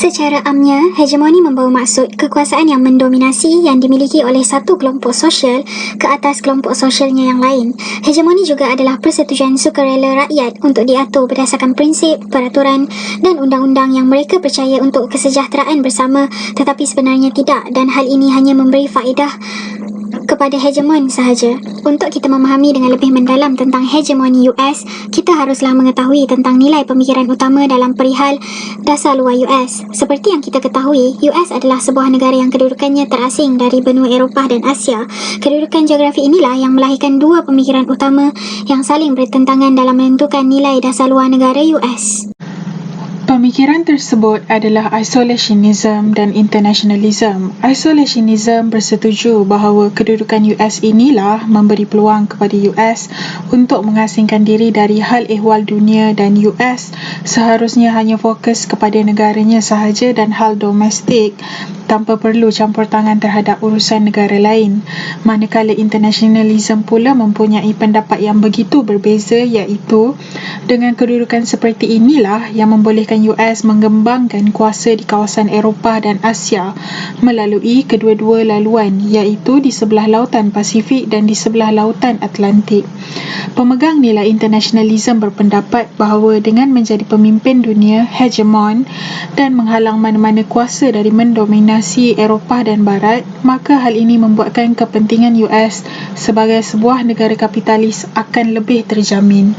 Secara amnya, hegemoni membawa maksud kekuasaan yang mendominasi yang dimiliki oleh satu kelompok sosial ke atas kelompok sosialnya yang lain. Hegemoni juga adalah persetujuan sukarela rakyat untuk diatur berdasarkan prinsip, peraturan dan undang-undang yang mereka percaya untuk kesejahteraan bersama, tetapi sebenarnya tidak, dan hal ini hanya memberi faedah kepada hegemon sahaja. Untuk kita memahami dengan lebih mendalam tentang hegemoni US, kita haruslah mengetahui tentang nilai pemikiran utama dalam perihal dasar luar US. Seperti yang kita ketahui, US adalah sebuah negara yang kedudukannya terasing dari benua Eropah dan Asia. Kedudukan geografi inilah yang melahirkan dua pemikiran utama yang saling bertentangan dalam menentukan nilai dasar luar negara US. Pemikiran tersebut adalah isolationism dan internationalism. Isolationism bersetuju bahawa kedudukan US inilah memberi peluang kepada US untuk mengasingkan diri dari hal ehwal dunia, dan US seharusnya hanya fokus kepada negaranya sahaja dan hal domestik tanpa perlu campur tangan terhadap urusan negara lain. Manakala internationalism pula mempunyai pendapat yang begitu berbeza, iaitu dengan kedudukan seperti inilah yang membolehkan US mengembangkan kuasa di kawasan Eropah dan Asia melalui kedua-dua laluan, iaitu di sebelah lautan Pasifik dan di sebelah lautan Atlantik. Pemegang nilai internationalism berpendapat bahawa dengan menjadi pemimpin dunia, hegemon, dan menghalang mana-mana kuasa dari mendominasi Eropah dan Barat, maka hal ini membuatkan kepentingan US sebagai sebuah negara kapitalis akan lebih terjamin.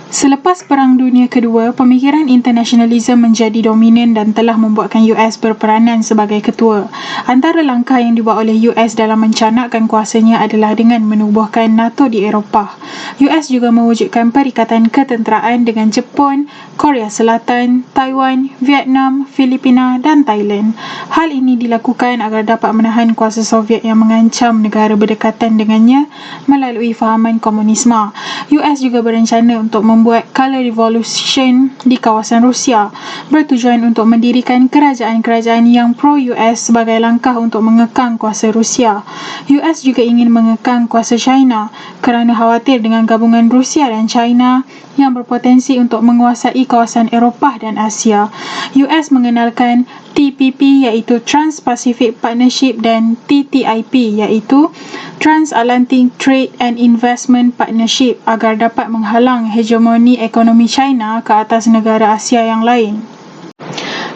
Selepas Perang Dunia Kedua, pemikiran internationalism menjadi dominan dan telah membuatkan US berperanan sebagai ketua. Antara langkah yang dibuat oleh US dalam mencanakkan kuasanya adalah dengan menubuhkan NATO di Eropah. US juga mewujudkan perikatan ketenteraan dengan Jepun, Korea Selatan, Taiwan, Vietnam, Filipina dan Thailand. Hal ini dilakukan agar dapat menahan kuasa Soviet yang mengancam negara berdekatan dengannya melalui fahaman komunisme. US juga berencana untuk membuat Color Revolution di kawasan Rusia, bertujuan untuk mendirikan kerajaan-kerajaan yang pro-US sebagai langkah untuk mengekang kuasa Rusia. US juga ingin mengekang kuasa China kerana khawatir dengan gabungan Rusia dan China yang berpotensi untuk menguasai kawasan Eropah dan Asia. US mengenalkan TPP iaitu Trans-Pacific Partnership dan TTIP iaitu Transatlantic Trade and Investment Partnership agar dapat menghalang hegemoni ekonomi China ke atas negara Asia yang lain.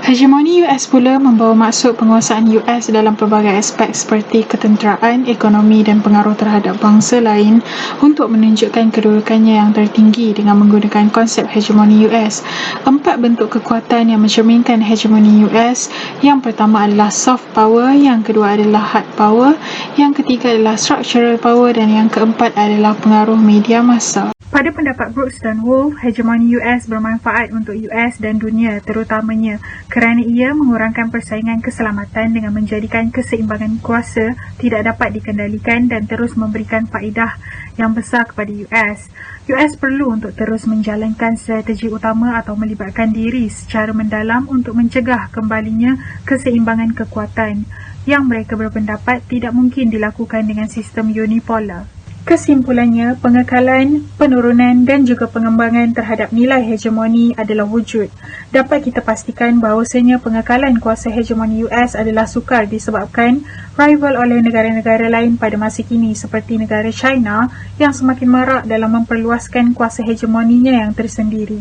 Hegemoni US pula membawa maksud penguasaan US dalam pelbagai aspek seperti ketenteraan, ekonomi dan pengaruh terhadap bangsa lain untuk menunjukkan kedudukannya yang tertinggi dengan menggunakan konsep hegemoni US. 4 bentuk kekuatan yang mencerminkan hegemoni US. Yang pertama adalah soft power, yang kedua adalah hard power, yang ketiga adalah structural power dan yang keempat adalah pengaruh media massa. Pada pendapat Brooks dan Wolf, hegemoni US bermanfaat untuk US dan dunia terutamanya kerana ia mengurangkan persaingan keselamatan dengan menjadikan keseimbangan kuasa tidak dapat dikendalikan dan terus memberikan faedah yang besar kepada US. US perlu untuk terus menjalankan strategi utama atau melibatkan diri secara mendalam untuk mencegah kembalinya keseimbangan kekuatan yang mereka berpendapat tidak mungkin dilakukan dengan sistem unipolar. Kesimpulannya, pengekalan, penurunan dan juga pengembangan terhadap nilai hegemoni adalah wujud. Dapat kita pastikan bahawasanya pengekalan kuasa hegemoni US adalah sukar disebabkan rival oleh negara-negara lain pada masa kini seperti negara China yang semakin marak dalam memperluaskan kuasa hegemoninya yang tersendiri.